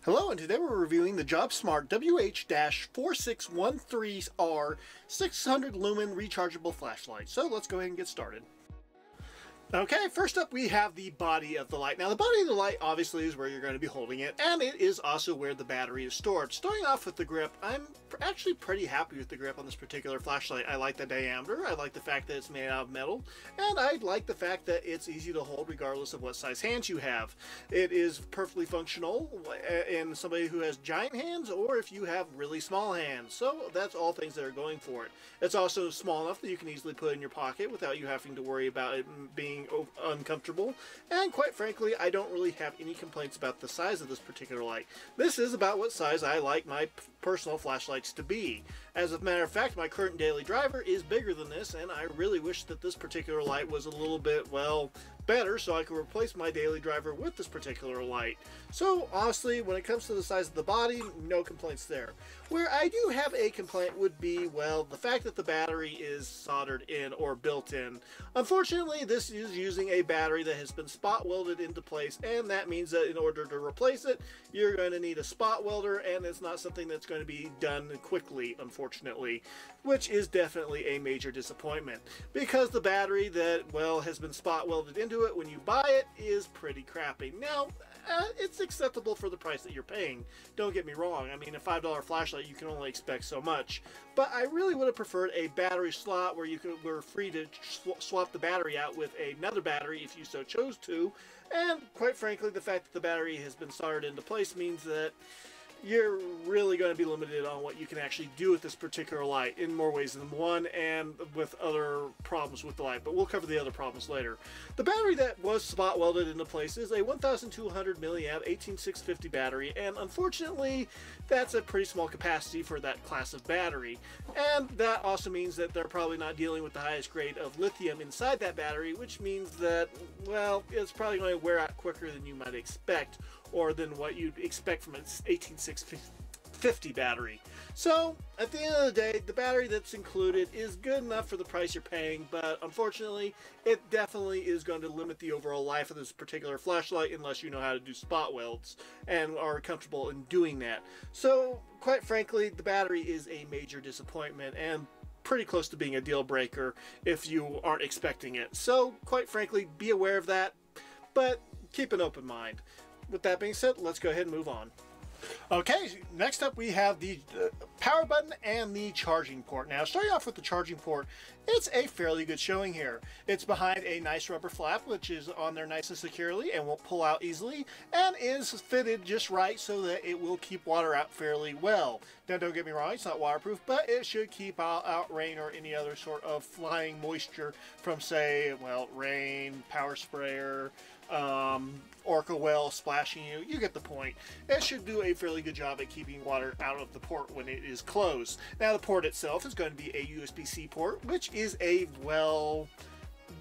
Hello, and today we're reviewing the JobSmart wh-4613r 600 lumen rechargeable flashlight. So let's go ahead and get started. Okay, first up we have the body of the light. Now the body of the light obviously is where you're going to be holding it, and it is also where the battery is stored. Starting off with the grip, I'm actually pretty happy with the grip on this particular flashlight. I like the diameter, I like the fact that it's made out of metal, and I like the fact that it's easy to hold regardless of what size hands you have. It is perfectly functional in somebody who has giant hands or if you have really small hands. So that's all things that are going for it. It's also small enough that you can easily put it in your pocket without you having to worry about it being uncomfortable, and quite frankly I don't really have any complaints about the size of this particular light. This is about what size I like my personal flashlights to be. As a matter of fact, my current daily driver is bigger than this, and I really wish that this particular light was a little bit, well, better so I could replace my daily driver with this particular light. So honestly, when it comes to the size of the body, no complaints there. Where I do have a complaint would be, well, the fact that the battery is soldered in or built in. Unfortunately, this is using a battery that has been spot welded into place, and that means that in order to replace it, you're going to need a spot welder, and it's not something that's going to be done quickly, unfortunately, which is definitely a major disappointment, because the battery that, well, has been spot welded into it when you buy it is pretty crappy. Now, it's acceptable for the price that you're paying. Don't get me wrong. I mean, a $5 flashlight, you can only expect so much. But I really would have preferred a battery slot where you were free to swap the battery out with another battery if you so chose to. And quite frankly, the fact that the battery has been soldered into place means that you're really going to be limited on what you can actually do with this particular light in more ways than one, and with other problems with the light, but we'll cover the other problems later. The battery that was spot welded into place is a 1200 milliamp 18650 battery, and unfortunately that's a pretty small capacity for that class of battery, and that also means that they're probably not dealing with the highest grade of lithium inside that battery, which means that, well, it's probably going to wear out quicker than you might expect, or than what you'd expect from an 18650 battery. So at the end of the day, the battery that's included is good enough for the price you're paying, but unfortunately it definitely is going to limit the overall life of this particular flashlight unless you know how to do spot welds and are comfortable in doing that. So quite frankly, the battery is a major disappointment and pretty close to being a deal breaker if you aren't expecting it. So quite frankly, be aware of that, but keep an open mind. With that being said, let's go ahead and move on. Okay, next up we have the power button and the charging port. Now, starting off with the charging port, it's a fairly good showing here. It's behind a nice rubber flap, which is on there nice and securely and won't pull out easily, and is fitted just right so that it will keep water out fairly well. Now, don't get me wrong, it's not waterproof, but it should keep out rain or any other sort of flying moisture from, say, well, rain, power sprayer, Orca well splashing you. You get the point. It should do a fairly good job at keeping water out of the port when it is closed. Now, the port itself is going to be a USB-C port, which is a, well,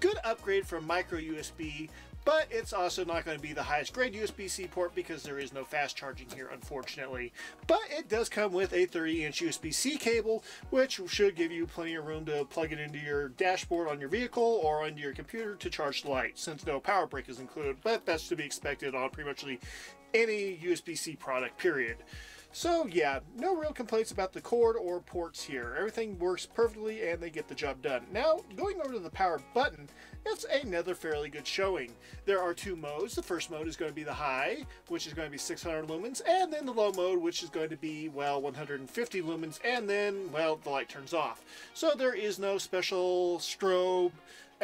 good upgrade from micro USB, but it's also not going to be the highest grade USB-C port because there is no fast charging here, unfortunately. But it does come with a 30-inch USB-C cable, which should give you plenty of room to plug it into your dashboard on your vehicle or onto your computer to charge the light, since no power brick is included, but that's to be expected on pretty much any USB-C product, period. So yeah, no real complaints about the cord or ports here. Everything works perfectly and they get the job done. Now, going over to the power button, it's another fairly good showing. There are two modes. The first mode is going to be the high, which is going to be 600 lumens, and then the low mode, which is going to be, well, 150 lumens, and then, well, the light turns off. So there is no special strobe,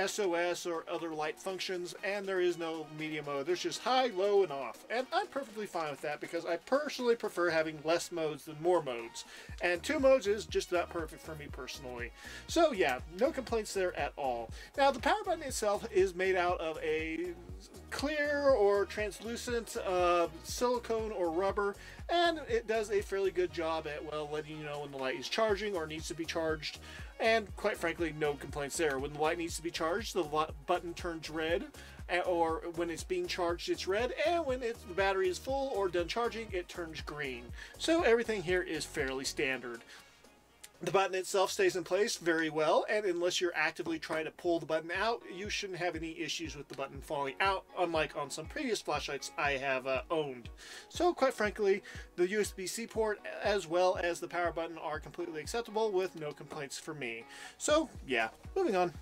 SOS, or other light functions, and there is no medium mode. There's just high, low, and off. And I'm perfectly fine with that because I personally prefer having less modes than more modes. And 2 modes is just about perfect for me personally. So yeah, no complaints there at all. Now, the power button itself is made out of a clear or translucent silicone or rubber, and it does a fairly good job at, well, letting you know when the light is charging or needs to be charged, and quite frankly, no complaints there. When the light needs to be charged, the button turns red, or when it's being charged, it's red, and when the battery is full or done charging, it turns green. So everything here is fairly standard. The button itself stays in place very well, and unless you're actively trying to pull the button out, you shouldn't have any issues with the button falling out, unlike on some previous flashlights I have owned. So quite frankly, the USB-C port as well as the power button are completely acceptable with no complaints for me. So yeah, moving on.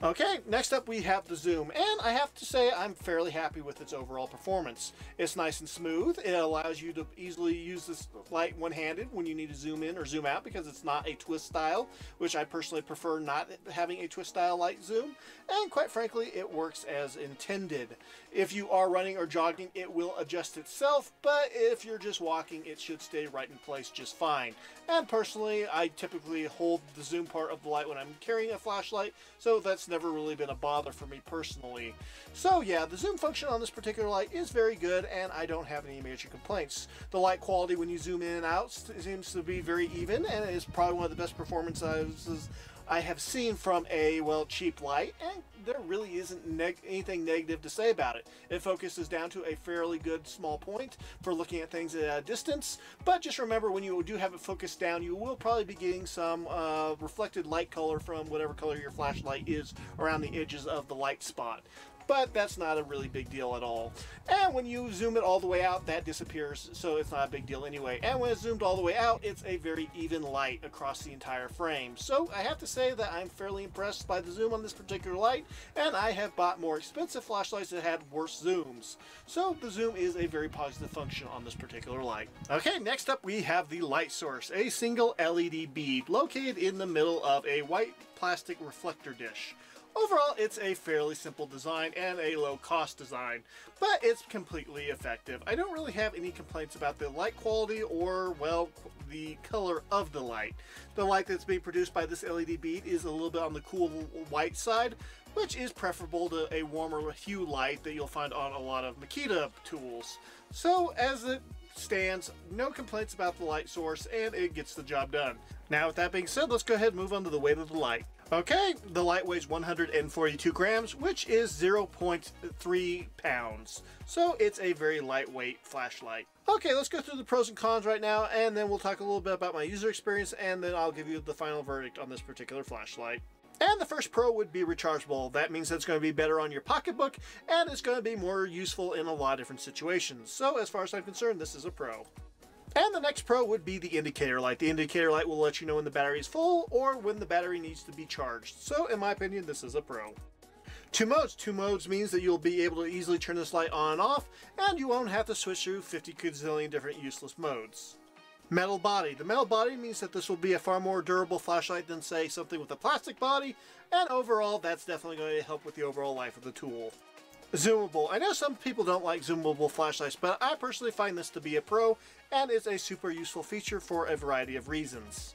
Okay, next up we have the zoom, and I have to say I'm fairly happy with its overall performance. It's nice and smooth. It allows you to easily use this light one-handed when you need to zoom in or zoom out because it's not a twist style, which I personally prefer not having a twist style light zoom, and quite frankly it works as intended. If you are running or jogging, it will adjust itself, but if you're just walking, it should stay right in place just fine. And personally, I typically hold the zoom part of the light when I'm carrying a flashlight, so that's never really been a bother for me personally. So yeah, the zoom function on this particular light is very good, and I don't have any major complaints. The light quality when you zoom in and out seems to be very even, and it is probably one of the best performances I have seen from a, well, cheap light, and there really isn't anything negative to say about it. It focuses down to a fairly good small point for looking at things at a distance, but just remember when you do have it focused down, you will probably be getting some reflected light color from whatever color your flashlight is around the edges of the light spot. But that's not a really big deal at all. And when you zoom it all the way out, that disappears, so it's not a big deal anyway. And when it's zoomed all the way out, it's a very even light across the entire frame. So I have to say that I'm fairly impressed by the zoom on this particular light, and I have bought more expensive flashlights that had worse zooms. So the zoom is a very positive function on this particular light. Okay, next up we have the light source, a single LED bead located in the middle of a white plastic reflector dish. Overall, it's a fairly simple design and a low-cost design, but it's completely effective. I don't really have any complaints about the light quality or, well, the color of the light. The light that's being produced by this LED bead is a little bit on the cool white side, which is preferable to a warmer hue light that you'll find on a lot of Makita tools. So, as it stands, no complaints about the light source, and it gets the job done. Now, with that being said, let's go ahead and move on to the weight of the light. Okay, the light weighs 142 grams, which is 0.3 pounds. So it's a very lightweight flashlight. Okay, let's go through the pros and cons right now, and then we'll talk a little bit about my user experience, and then I'll give you the final verdict on this particular flashlight. And the first pro would be rechargeable. That means that it's going to be better on your pocketbook, and it's going to be more useful in a lot of different situations. So as far as I'm concerned, this is a pro. And the next pro would be the indicator light. The indicator light will let you know when the battery is full or when the battery needs to be charged. So in my opinion, this is a pro. Two modes. Two modes means that you'll be able to easily turn this light on and off, and you won't have to switch through 50 gazillion different useless modes. Metal body. The metal body means that this will be a far more durable flashlight than, say, something with a plastic body, and overall, that's definitely going to help with the overall life of the tool. Zoomable. I know some people don't like zoomable flashlights, but I personally find this to be a pro, and it's a super useful feature for a variety of reasons.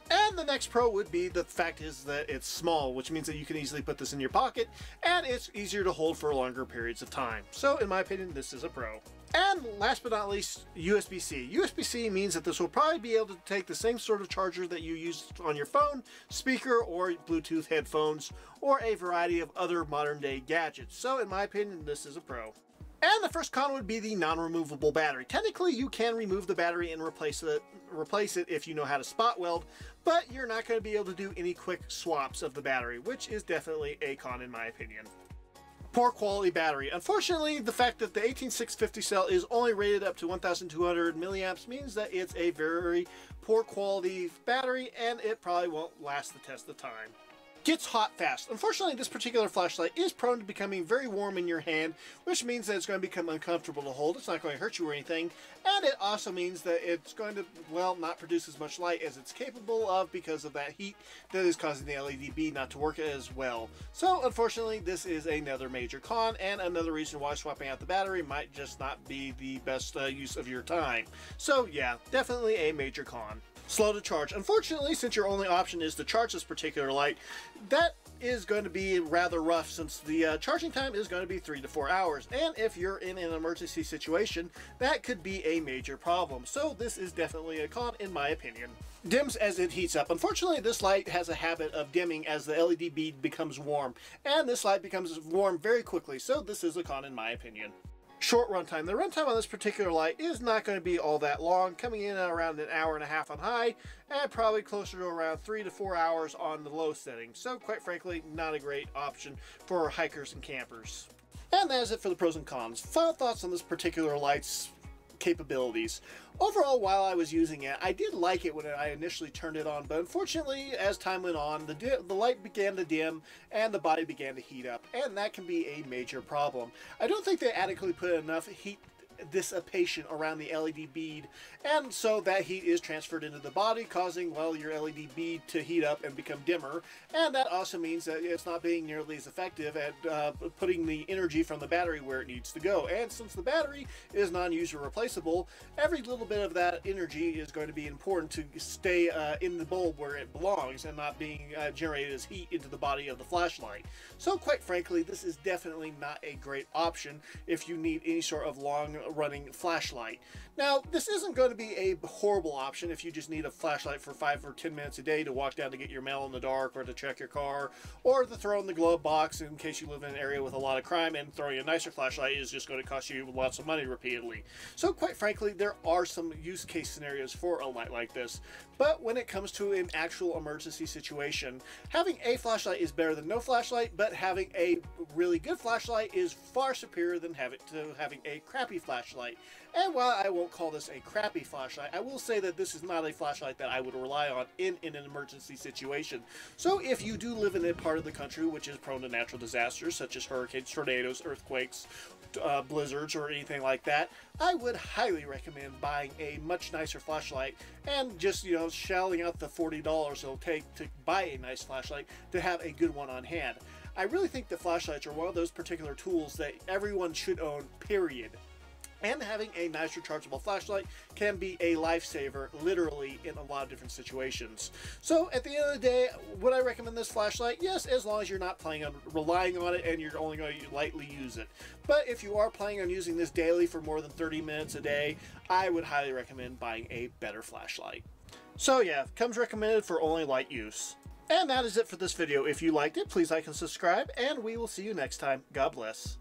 And the next pro would be the fact is that it's small, which means that you can easily put this in your pocket, and it's easier to hold for longer periods of time. So in my opinion, this is a pro. And last but not least, USB-C. USB-C means that this will probably be able to take the same sort of charger that you use on your phone, speaker, or Bluetooth headphones, or a variety of other modern day gadgets. So in my opinion, this is a pro. And the first con would be the non-removable battery. Technically, you can remove the battery and replace it if you know how to spot weld, but you're not going to be able to do any quick swaps of the battery, which is definitely a con in my opinion. Poor quality battery. Unfortunately, the fact that the 18650 cell is only rated up to 1200 milliamps means that it's a very poor quality battery, and it probably won't last the test of time. Gets hot fast. Unfortunately, this particular flashlight is prone to becoming very warm in your hand, which means that it's going to become uncomfortable to hold. It's not going to hurt you or anything, and it also means that it's going to, well, not produce as much light as it's capable of because of that heat that is causing the LED bead not to work as well. So, unfortunately, this is another major con, and another reason why swapping out the battery might just not be the best use of your time. So, yeah, definitely a major con. Slow to charge. Unfortunately, since your only option is to charge this particular light, that is going to be rather rough since the charging time is going to be 3 to 4 hours. And if you're in an emergency situation, that could be a major problem. So this is definitely a con in my opinion. Dims as it heats up. Unfortunately, this light has a habit of dimming as the LED bead becomes warm. And this light becomes warm very quickly. So this is a con in my opinion. Short runtime. The runtime on this particular light is not going to be all that long, coming in at around an hour and a half on high, and probably closer to around 3 to 4 hours on the low setting. So quite frankly, not a great option for hikers and campers. And that is it for the pros and cons. Final thoughts on this particular light's capabilities. Overall, while I was using it, I did like it when I initially turned it on, but unfortunately, as time went on, the light began to dim and the body began to heat up, and that can be a major problem. I don't think they adequately put enough heat dissipation around the LED bead, and so that heat is transferred into the body, causing, well, your LED bead to heat up and become dimmer, and that also means that it's not being nearly as effective at putting the energy from the battery where it needs to go. And since the battery is non-user replaceable, every little bit of that energy is going to be important to stay in the bulb where it belongs and not being generated as heat into the body of the flashlight. So quite frankly, this is definitely not a great option if you need any sort of long running flashlight. Now, this isn't going to be a horrible option if you just need a flashlight for 5 or 10 minutes a day to walk down to get your mail in the dark, or to check your car, or to throw in the glove box in case you live in an area with a lot of crime, and throwing a nicer flashlight is just going to cost you lots of money repeatedly. So quite frankly, there are some use case scenarios for a light like this, but when it comes to an actual emergency situation, having a flashlight is better than no flashlight, but having a really good flashlight is far superior than having a crappy flashlight. And while I won't call this a crappy flashlight, I will say that this is not a flashlight that I would rely on in an emergency situation. So if you do live in a part of the country which is prone to natural disasters such as hurricanes, tornadoes, earthquakes, blizzards, or anything like that, I would highly recommend buying a much nicer flashlight and just, shelling out the $40 it'll take to buy a nice flashlight to have a good one on hand. I really think that flashlights are one of those particular tools that everyone should own, period. And having a nice rechargeable flashlight can be a lifesaver, literally, in a lot of different situations. So, at the end of the day, would I recommend this flashlight? Yes, as long as you're not planning on relying on it and you're only going to lightly use it. But if you are planning on using this daily for more than 30 minutes a day, I would highly recommend buying a better flashlight. So yeah, comes recommended for only light use. And that is it for this video. If you liked it, please like and subscribe, and we will see you next time. God bless.